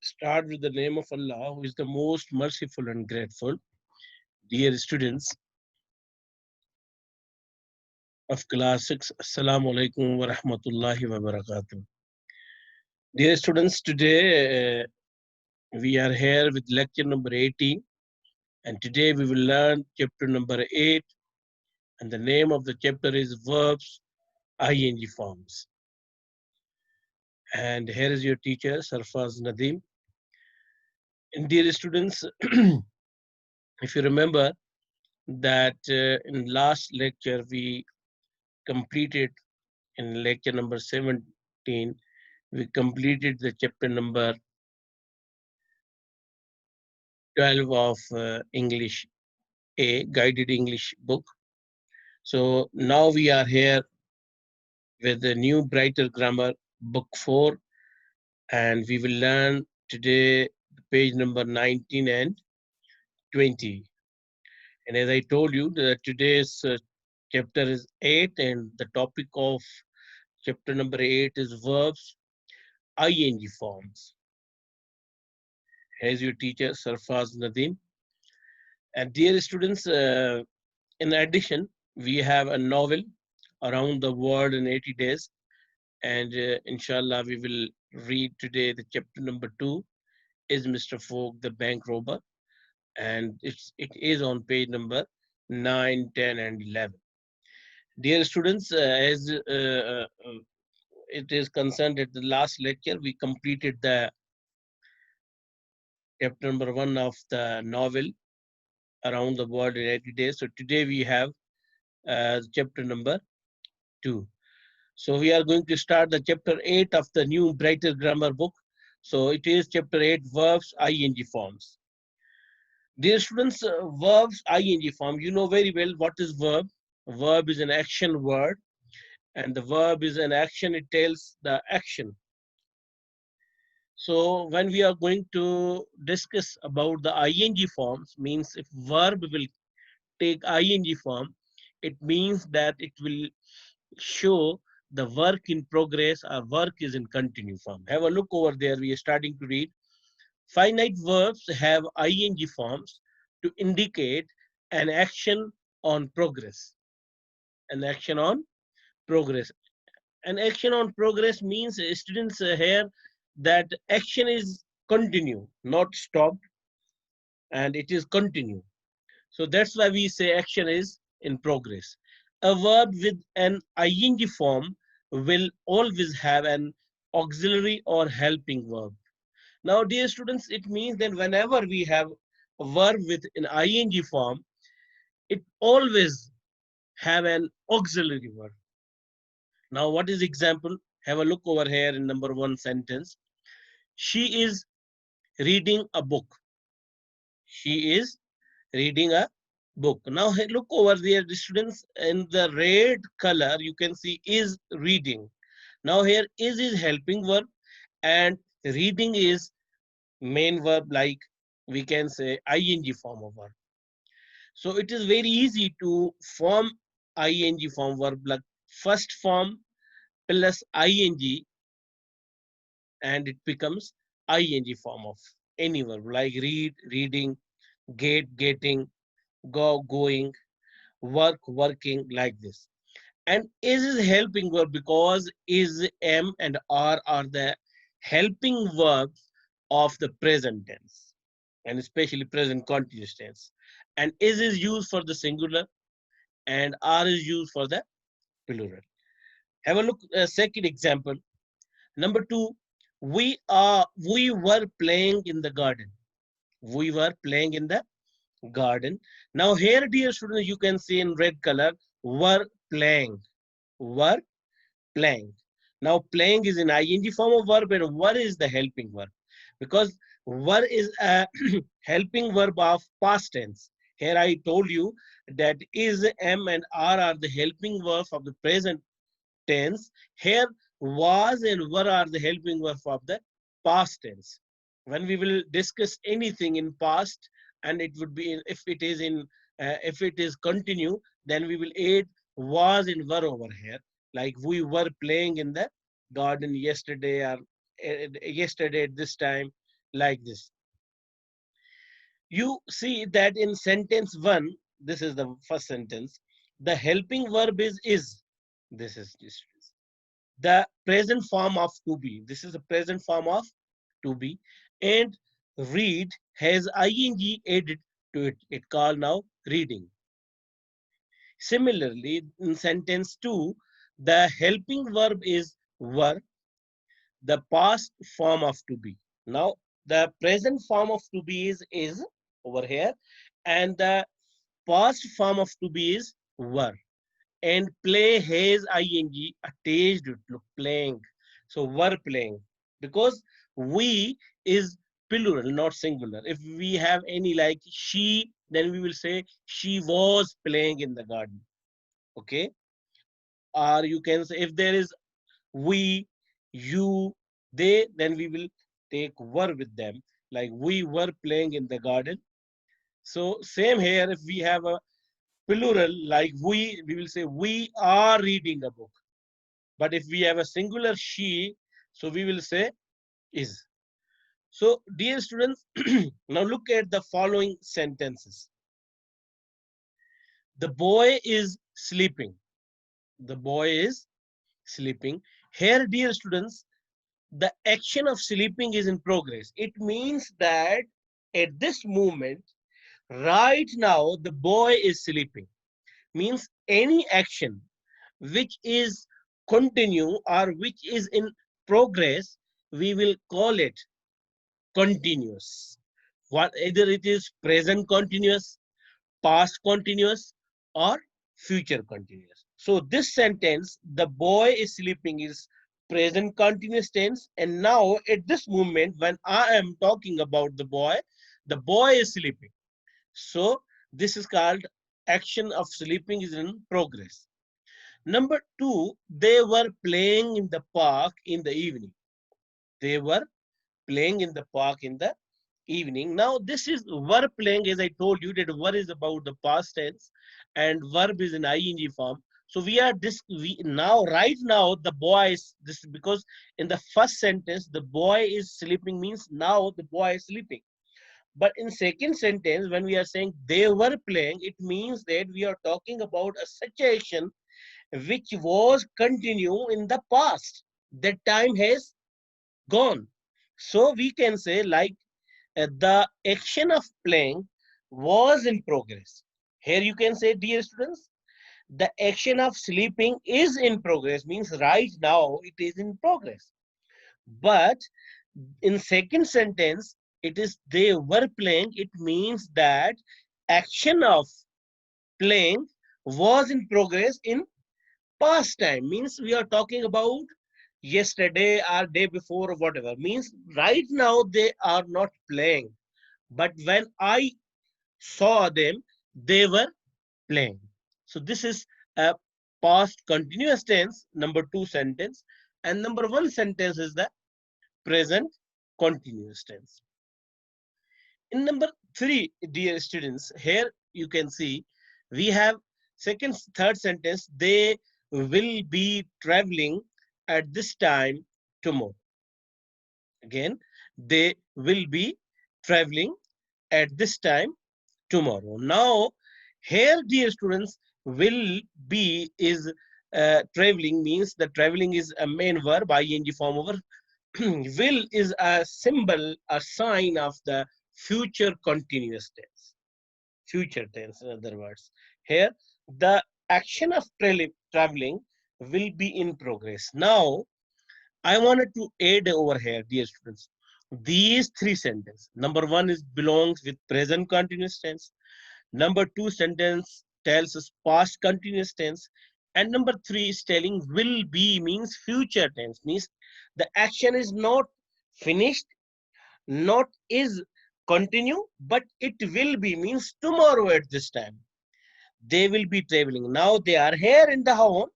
start with the name of Allah, who is the most merciful and grateful. Dear students of class 6, Assalamu alaikum wa rahmatullahi wa barakatuh. Dear students, today we are here with lecture number 18, and today we will learn chapter number 8, and the name of the chapter is verbs, ing forms. And here is your teacher, Sarfaz Nadim. And dear students, if you remember that in last lecture we completed, in lecture number 17, we completed the chapter number 12 of English A, guided English book. So now we are here with the new brighter grammar book 4, and we will learn today page number 19 and 20. And as I told you, that today's chapter is 8, and the topic of chapter number 8 is verbs, ing forms. Here's your teacher, Sarfaz Nadim. And dear students, in addition, we have a novel, Around the World in 80 Days. And inshallah, we will read today the chapter number 2, Is Mr. Fogg the Bank Robber? And it is on page number 9, 10, and 11. Dear students, as it is concerned at the last lecture, we completed the chapter number 1 of the novel, Around the World in 80 Days. So today we have chapter number 2. So we are going to start the chapter 8 of the new brighter grammar book. So it is chapter 8, verbs, ing forms. Dear students, verbs, ing form, you know very well what is verb. Verb is an action word, and the verb is an action, it tells the action. So when we are going to discuss about the ing forms, means if verb will take ing form, it means that it will show the work in progress or work is in continue form. Have a look over there. We are starting to read. Finite verbs have ing forms to indicate an action on progress. An action on progress. An action on progress means students here that action is continue, not stopped, and it is continue. So that's why we say action is in progress. A verb with an ing form will always have an auxiliary or helping verb. Now, dear students, it means that whenever we have a verb with an ing form, it always have an auxiliary verb. Now, what is example? Have a look over here in number 1 sentence. She is reading a book. She is reading a book. Now look over there, the students, in the red color, you can see is reading. Now here is helping verb, and reading is main verb, like we can say ing form of verb. So it is very easy to form ing form verb, like first form plus ing, and it becomes ing form of any verb, like read, reading, get, getting, go, going, work, working, like this. And is helping verb because is, am, and are the helping verbs of the present tense, and especially present continuous tense. And is used for the singular, and are is used for the plural. Have a look. Second example. Number 2. We were playing in the garden. We were playing in the garden. Now here, dear students, you can see in red color, were playing. Were playing. Now playing is in ing form of verb, and were is the helping verb, because were is a helping verb of past tense. Here I told you that is, am, and are the helping verbs of the present tense. Here was and were are the helping verb of the past tense. When we will discuss anything in past, and it would be if it is in if it is continue, then we will add was and were over here. Like we were playing in the garden yesterday, or yesterday at this time. like this. You see that in sentence 1, this is the first sentence, the helping verb is. This is this. The present form of to be. This is the present form of to be. And read has ing added to it. It called now reading. Similarly, in sentence 2, the helping verb is were, the past form of to be. Now, the present form of to be is over here, and the past form of to be is were. And play has ing attached to playing. So were playing, because we is plural, not singular. If we have any like she, then we will say she was playing in the garden. Okay, or you can say if there is we, you, they, then we will take were with them, like we were playing in the garden. So same here, if we have a plural like we will say we are reading a book. But if we have a singular she, so we will say is. So dear students, now look at the following sentences. The boy is sleeping. The boy is sleeping. Here, dear students, the action of sleeping is in progress. It means that at this moment, right now, the boy is sleeping. Means any action which is continue or which is in progress, we will call it continuous. What either it is present continuous, past continuous, or future continuous. So this sentence, the boy is sleeping, is present continuous tense. And now at this moment, when I am talking about the boy is sleeping. So this is called action of sleeping is in progress. Number two, they were playing in the park in the evening. They were playing in the park in the evening. Now, this is were playing, as I told you, that were is about the past tense and verb is in ing form. So we are this we now right now the boy is this because in the first sentence the boy is sleeping means now the boy is sleeping. But in second sentence, when we are saying they were playing, it means that we are talking about a situation which was continue in the past. That time has gone. So we can say like the action of playing was in progress. Here you can say, dear students, the action of sleeping is in progress, means right now it is in progress. But in second sentence, it is they were playing. It means that action of playing was in progress in past time, means we are talking about yesterday or day before or whatever, means right now they are not playing, but when I saw them they were playing. So this is a past continuous tense, number two sentence, and number one sentence is the present continuous tense. In number three, dear students, here you can see we have second, third sentence. They will be traveling at this time tomorrow. Again, they will be traveling at this time tomorrow. Now, here, dear students, will be is traveling means the traveling is a main verb, ing form over. Will is a symbol, a sign of the future continuous tense. Future tense, in other words. Here, the action of traveling will be in progress. Now, I wanted to add over here, dear students, these three sentences. Number one is belongs with present continuous tense. Number two sentence tells us past continuous tense. And number three is telling will be means future tense, means the action is not finished, not is continue, but it will be means tomorrow at this time. They will be traveling. Now they are here in the home.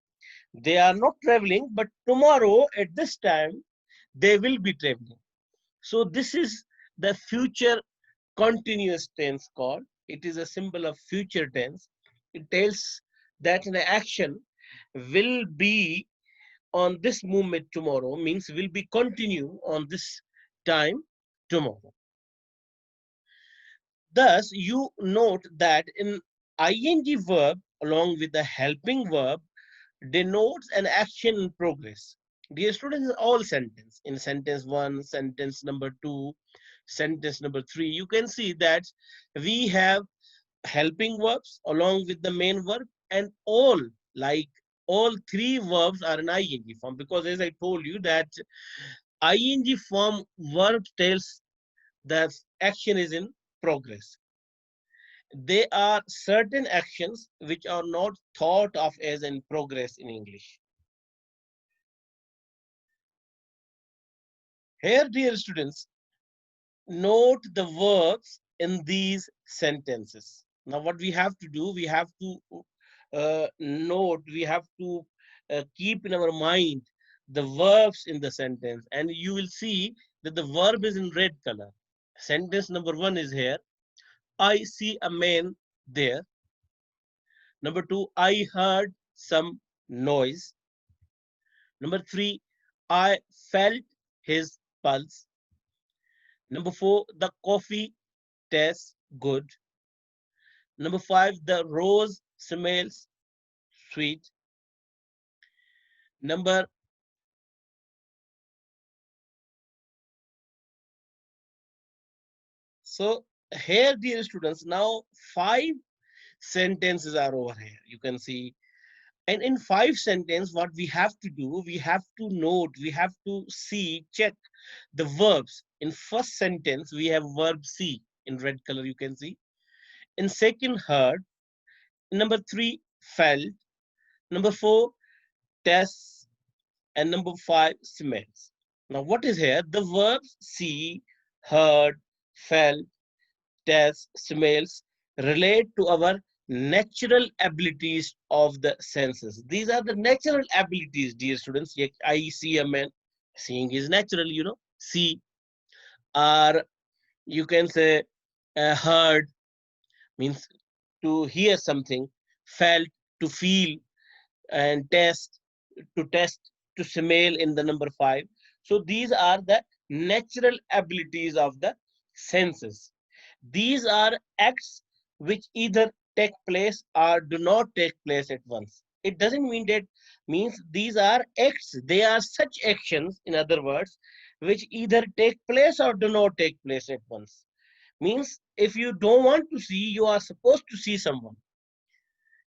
They are not traveling, but tomorrow at this time, they will be traveling. So this is the future continuous tense called. It is a symbol of future tense. It tells that an action will be on this moment tomorrow, means will be continue on this time tomorrow. Thus, you note that in ing verb along with the helping verb denotes an action in progress. Dear students, in all sentence, in sentence 1, sentence number 2, sentence number 3, you can see that we have helping verbs along with the main verb, and like all three verbs are in ing form, because as I told you that ing form verb tells that action is in progress. They are certain actions which are not thought of as in progress in English. Here, dear students, note the verbs in these sentences. Now, what we have to do, we have to we have to keep in our mind the verbs in the sentence, and you will see that the verb is in red color. Sentence number 1 is here. I see a man there. Number 2, I heard some noise. Number 3, I felt his pulse. Number 4, the coffee tastes good. Number 5, the rose smells sweet. Number so here, dear students, now 5 sentences are over here. You can see, and in 5 sentences, what we have to do, we have to note, we have to see, check the verbs. In first sentence, we have verb see in red color. You can see. In second, heard. Number 3, felt. Number 4, tastes. And number 5, smells. Now, what is here? The verbs see, heard, felt, taste, smells relate to our natural abilities of the senses. These are the natural abilities, dear students. I see a man. Seeing is natural, you know. See, or you can say heard means to hear something, felt to feel, and test to smell in the number 5. So these are the natural abilities of the senses. These are acts which either take place or do not take place at once. It doesn't mean that, means these are acts, they are such actions, in other words, which either take place or do not take place at once. Means if you don't want to see, you are supposed to see someone.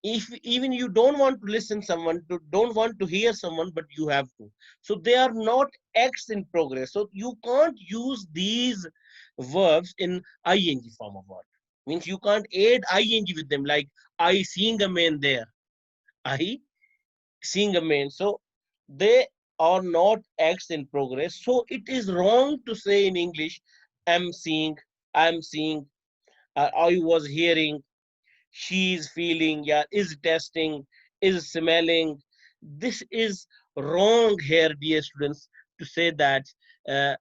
If even you don't want to listen someone, to don't want to hear someone, but you have to. So they are not acts in progress, so you can't use these verbs in ing form of word. Means you can't add ing with them, like I seeing a man there, I seeing a man. So they are not acts in progress, so it is wrong to say in English I'm seeing, I was hearing, she is feeling, yeah, is testing, is smelling. This is wrong here, dear students, to say that uh,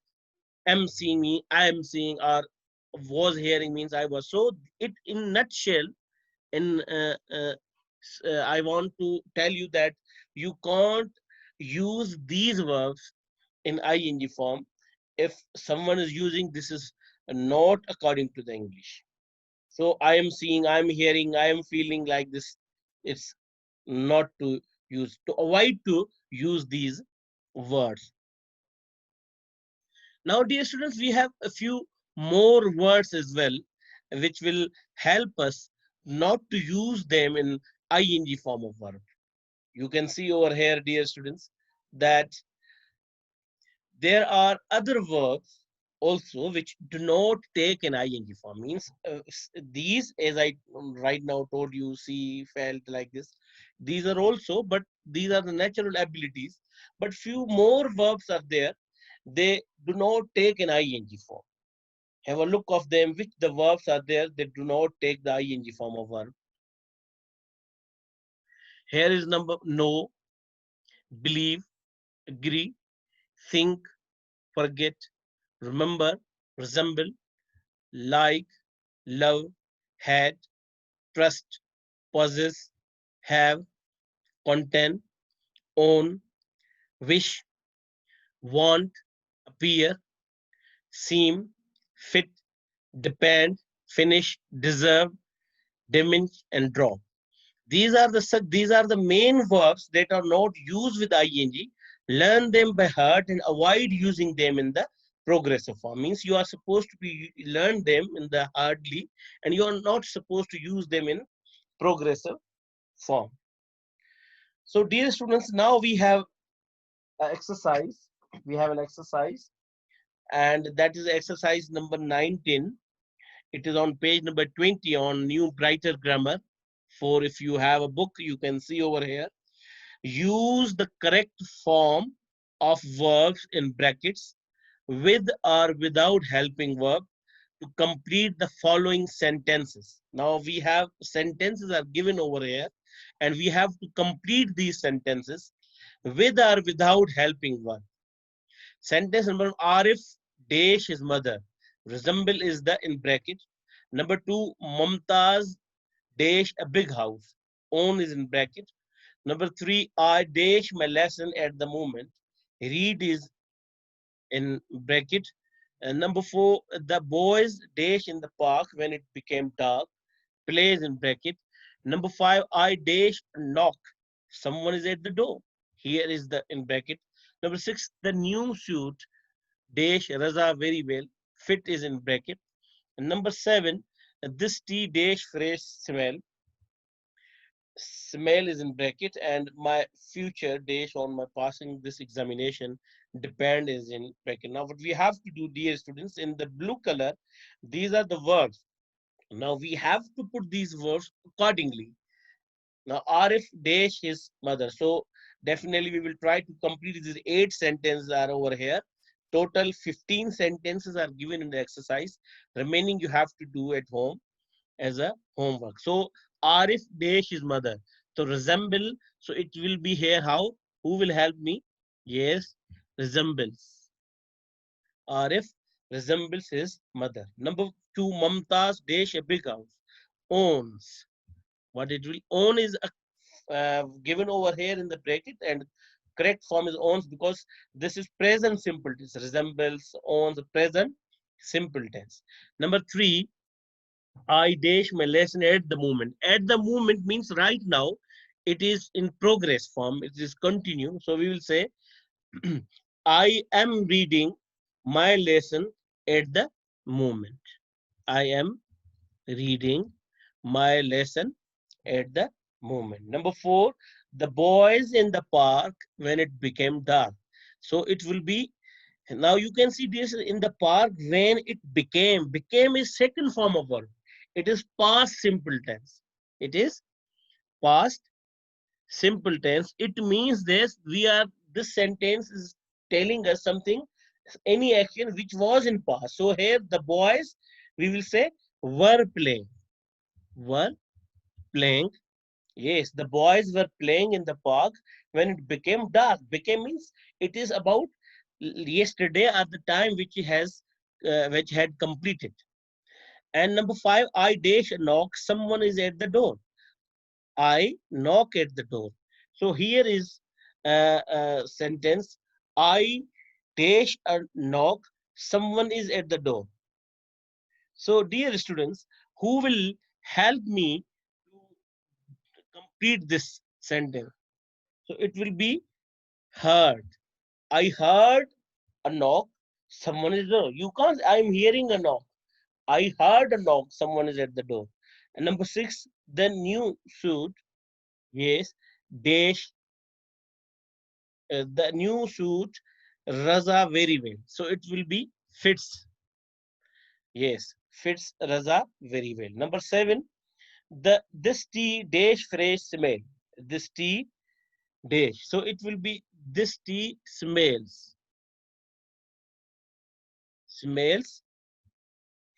am seeing me, I am seeing, or was hearing means I was. So it in nutshell, in I want to tell you that you can't use these verbs in ing form. If someone is using, this is not according to the English. So I am seeing, I am hearing, I am feeling, like this. It's not to use, to avoid to use these words. Now, dear students, we have a few more words as well, which will help us not to use them in ing form of verb. You can see over here, dear students, that there are other verbs also which do not take an ing form. Means these, as I right now told you, see, felt, like this, these are also, but these are the natural abilities. But few more verbs are there, they do not take an ing form. Have a look of them, which the verbs are there that do not take the ing form of verb. Here is number: know, believe, agree, think, forget, remember, resemble, like, love, had, trust, possess, have, content, own, wish, want, appear, seem, fit, depend, finish, deserve, diminish, and drop. These are the main verbs that are not used with ing. Learn them by heart and avoid using them in the progressive form. Means you are supposed to be learn them in the hardly, and you are not supposed to use them in progressive form. So, dear students, now we have an exercise. We have an exercise, and that is exercise number 19. It is on page number 20 on New Brighter Grammar. For if you have a book, you can see over here. Use the correct form of verbs in brackets with or without helping verb to complete the following sentences. Now we have sentences are given over here, and we have to complete these sentences with or without helping verb. Sentence number one, Arif dash his mother. Resemble is the in bracket. Number two, Mumtaz dash a big house. Own is in bracket. Number three, I dash my lesson at the moment. Read is in bracket. And number four, the boys dash in the park when it became dark. Plays in bracket. Number five, I dash knock. Someone is at the door. Here is the in bracket. Number six, the new suit dash Raza very well. Fit is in bracket. And number seven, this tea dash fresh smell. Smell is in bracket, and my future dash on my passing this examination depend is in bracket. Now what we have to do, dear students, in the blue color, these are the verbs. Now we have to put these verbs accordingly. Now Arif dash his mother. So definitely we will try to complete these 8 sentences are over here. Total 15 sentences are given in the exercise. Remaining you have to do at home as a homework. So Arif dash his mother. So resemble. So it will be here how? Who will help me? Yes, resembles. Arif resembles his mother. Number two, Mamtaz dash a big house. Owns. What it will own is given over here in the bracket, and correct form is owns because this is present simple tense. Resembles, owns, present simple tense. Number three, I dash my lesson at the moment. At the moment means right now. It is in progress form. It is continue. So we will say, I am reading my lesson at the moment. I am reading my lesson at the moment. Number four, the boys in the park when it became dark. So it will be, now you can see this in the park when it became. Became is second form of verb. It is past simple tense. It is past simple tense. It means this sentence is telling us something, any action which was in past. So here the boys, we will say were playing. Were playing. Yes, the boys were playing in the park when it became dark. Became means it is about yesterday at the time which had completed. And number five, I dash a knock. Someone is at the door. I knock at the door. So here is a sentence. I dash a knock. Someone is at the door. So dear students, who will help me to complete this sentence? So it will be heard. I heard a knock. Someone is there. You can't. I'm hearing a knock. I heard a knock. Someone is at the door. And number six, the new suit. Yes, dash the new suit Raza very well. So it will be fits. Yes, fits Raza very well. Number seven, the this tea dash fresh smell. This tea dash. So it will be this tea smells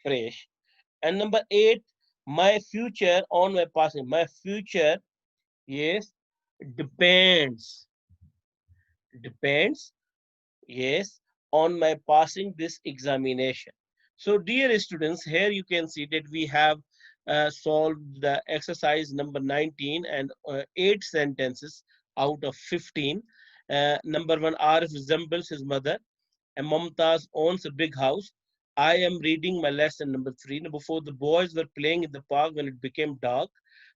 fresh. And number eight, my future on my passing. My future, yes, depends. Depends, yes, on my passing this examination. So dear students, here you can see that we have solved the exercise number 19 and 8 sentences out of 15. Number one, Arif resembles his mother, and Mumtaz owns a big house. I am reading my lesson. Number 3. Number 4, the boys were playing in the park when it became dark.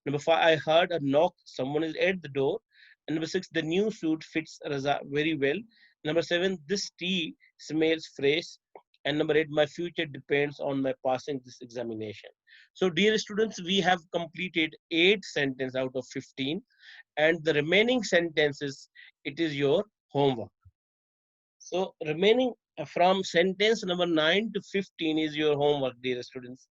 Number 5, I heard a knock. Someone is at the door. And number 6, the new suit fits Raza very well. Number 7, this tea smells fresh. And number 8, my future depends on my passing this examination. So, dear students, we have completed 8 sentences out of 15. And the remaining sentences, it is your homework. So remaining from sentence number 9 to 15 is your homework, dear students.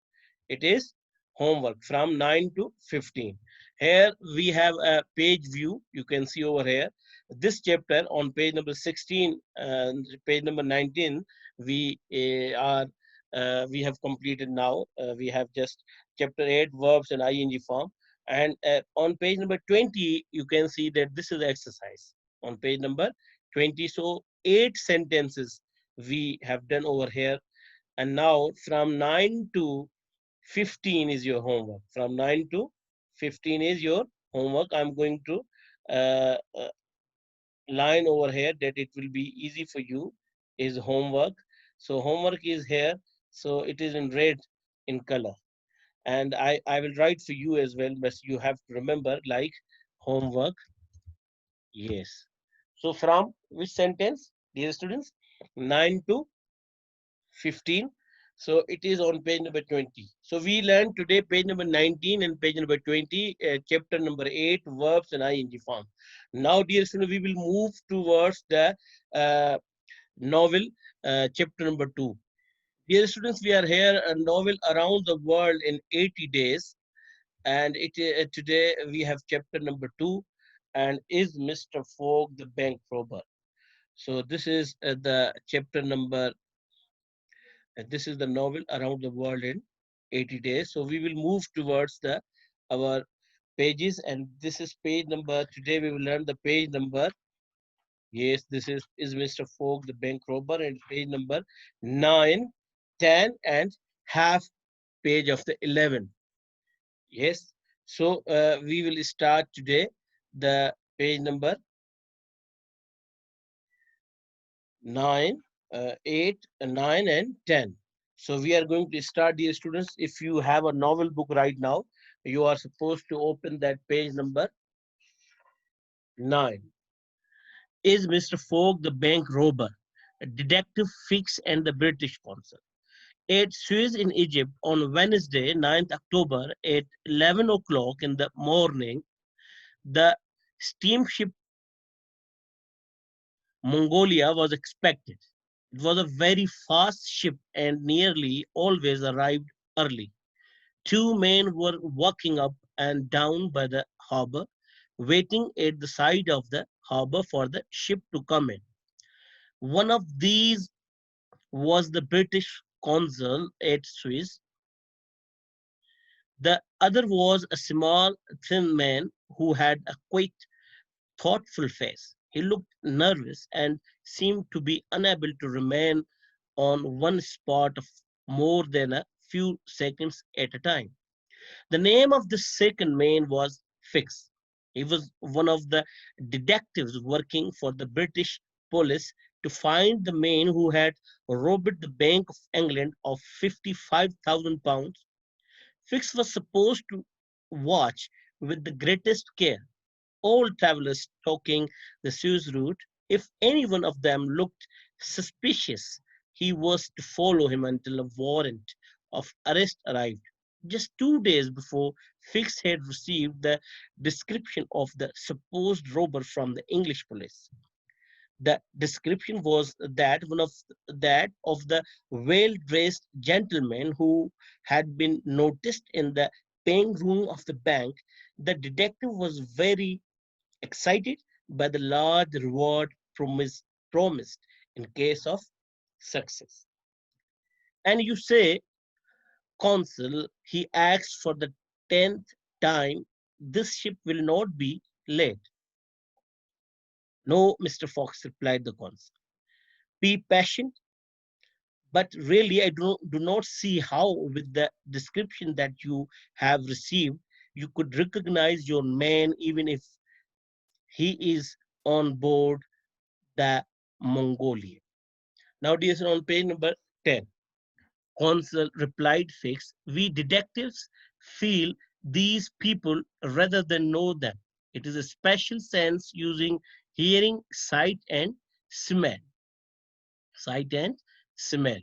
It is homework from 9 to 15. Here we have a page view. You can see over here. This chapter on page number 16 and page number 19, we have completed now. We have just chapter 8 verbs and ing form. And on page number 20, you can see that this is the exercise on page number 20. So 8 sentences we have done over here. And now from 9 to 15 is your homework. From 9 to 15 is your homework. I'm going to uh, uh, line over here that it will be easy for you is homework. So homework is here. So it is in red in color. And I will write for you as well, but you have to remember like homework. Yes. So from which sentence, dear students? 9 to 15. So it is on page number 20. So we learned today page number 19 and page number 20, chapter number 8, verbs and ing form. Now, dear students, we will move towards the uh, novel, chapter number 2. Dear students, we are here a novel around the world in 80 days. And today we have chapter number 2, and is Mr. Fogg the bank robber? So this is the chapter number. This is the novel around the world in 80 days. So we will move towards the our pages, and this is page number. Today we will learn the page number. Yes, this is Mr. Fogg the bank robber, and page number 9, 10, and half page of the 11. Yes. So we will start today the page number 9, 8, 9, and 10. So we are going to start, dear students. If you have a novel book right now, you are supposed to open that page number 9. Is Mr. Fogg the bank robber? Detective Fix and the British consul. At Suez in Egypt on Wednesday, 9th October at 11 o'clock in the morning, the steamship Mongolia was expected. It was a very fast ship and nearly always arrived early. Two men were walking up and down by the harbor, waiting at the side of the harbor for the ship to come in. One of these was the British consul at Suez. The other was a small, thin man who had a quite thoughtful face. He looked nervous and seemed to be unable to remain on one spot of more than a few seconds at a time. The name of the second man was Fix. He was one of the detectives working for the British police to find the man who had robbed the Bank of England of £55,000. Fix was supposed to watch with the greatest care all travelers taking the Suez route. If any one of them looked suspicious, he was to follow him until a warrant of arrest arrived. Just 2 days before, Fix had received the description of the supposed robber from the English police. The description was that of the well-dressed gentleman who had been noticed in the paying room of the bank. The detective was very excited by the large reward promised in case of success. And you say, Consul, he asks for the 10th time, this ship will not be late. No, Mr. Fox, replied the consul. Be patient, but really do not see how, with the description that you have received, you could recognize your man even if he is on board the Mongolia. Now, dear, on page number 10. Consul replied Fix. We detectives feel these people rather than know them. It is a special sense using hearing, sight, and smell. Sight and smell.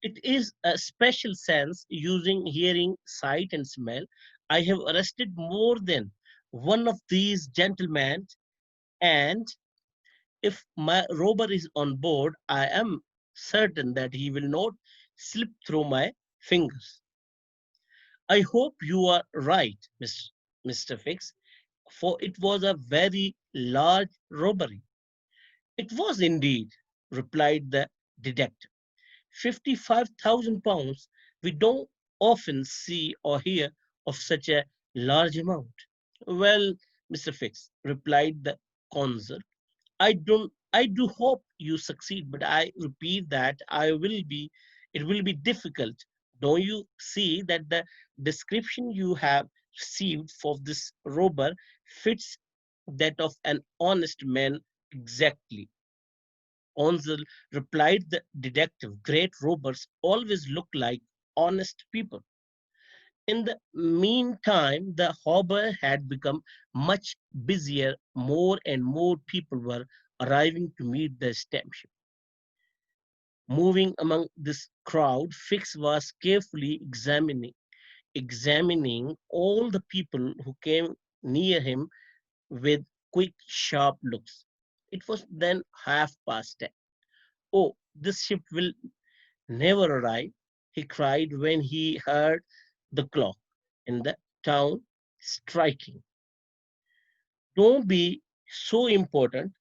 It is a special sense using hearing, sight, and smell. I have arrested more than one of these gentlemen, and if my robber is on board, I am certain that he will not slip through my fingers. I hope you are right, Mr. Fix, for it was a very large robbery. It was indeed, replied the detective. 55,000 pounds. We don't often see or hear of such a large amount. Well, Mr. Fix, replied the consul, I do hope you succeed, but I repeat that it will be difficult. Don't you see that the description you have received for this robber fits that of an honest man exactly? Consul, replied the detective. Great robbers always look like honest people. In the meantime, the harbor had become much busier. More and more people were arriving to meet the steamship. Moving among this crowd, Fix was carefully examining all the people who came near him with quick, sharp looks. It was then 10:30. Oh, this ship will never arrive, he cried when he heard the clock in the town striking. Don't be so important.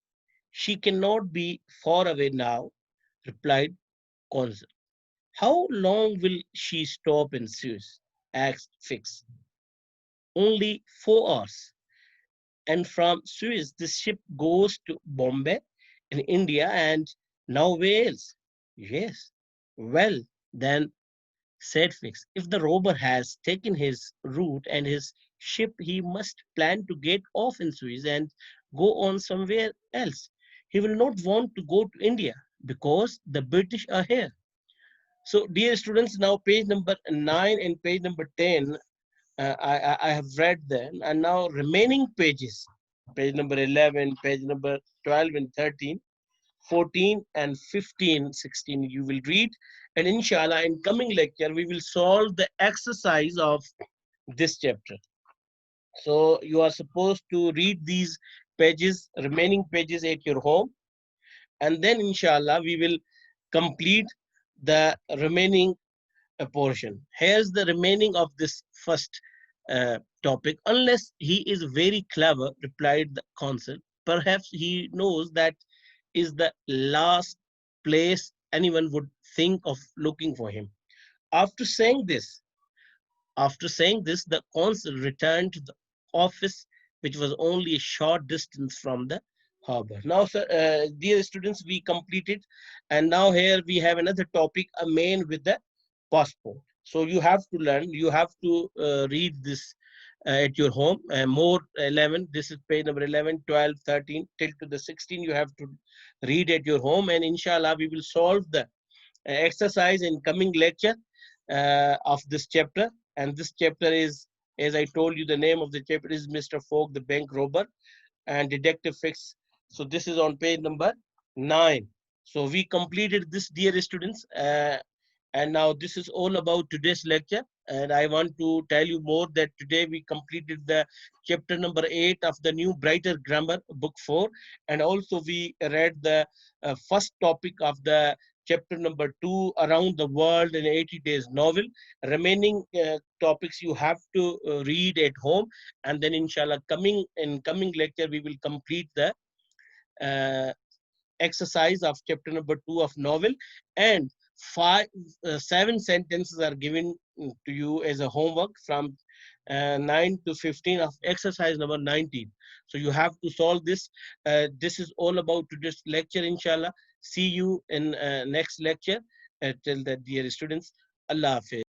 She cannot be far away now, replied Consul. How long will she stop in Suez? Asked Fix. Only 4 hours. And from Suez, this ship goes to Bombay in India and now Wales. Yes. Well, then, said Fix, if the robber has taken his route and his ship, he must plan to get off in Suez and go on somewhere else. He will not want to go to India because the British are here. So, dear students, now page number 9 and page number 10, I have read them, and now remaining pages, page number 11, page number 12 and 13, 14 and 15, 16, you will read. And inshallah, in coming lecture, we will solve the exercise of this chapter. So you are supposed to read these pages, remaining pages at your home. And then inshallah, we will complete the remaining portion. Here's the remaining of this first topic. Unless he is very clever, replied the consul, perhaps he knows that is the last place anyone would think of looking for him. After saying this, the consul returned to the office, which was only a short distance from the harbor. Now, sir, dear students, we completed, and now here we have another topic, a man with the passport. So you have to learn, you have to read this at your home. More 11, this is page number 11, 12, 13, till to the 16, you have to read at your home, and inshallah, we will solve the exercise in coming lecture of this chapter. And this chapter is, as I told you, the name of the chapter is Mr. Fogg, the bank robber, and Detective Fix. So this is on page number 9. So we completed this, dear students. And now this is all about today's lecture. And I want to tell you more that today we completed the chapter number 8 of the new Brighter Grammar book 4. And also we read the first topic of the chapter number 2, Around the World in 80 Days novel. Remaining topics you have to read at home. And then inshallah coming lecture we will complete the uh, exercise of chapter number 2 of novel, and 7 sentences are given to you as a homework from 9 to 15 of exercise number 19. So you have to solve this. This is all about today's lecture, inshallah. See you in next lecture. Till that, dear students, Allah Hafiz.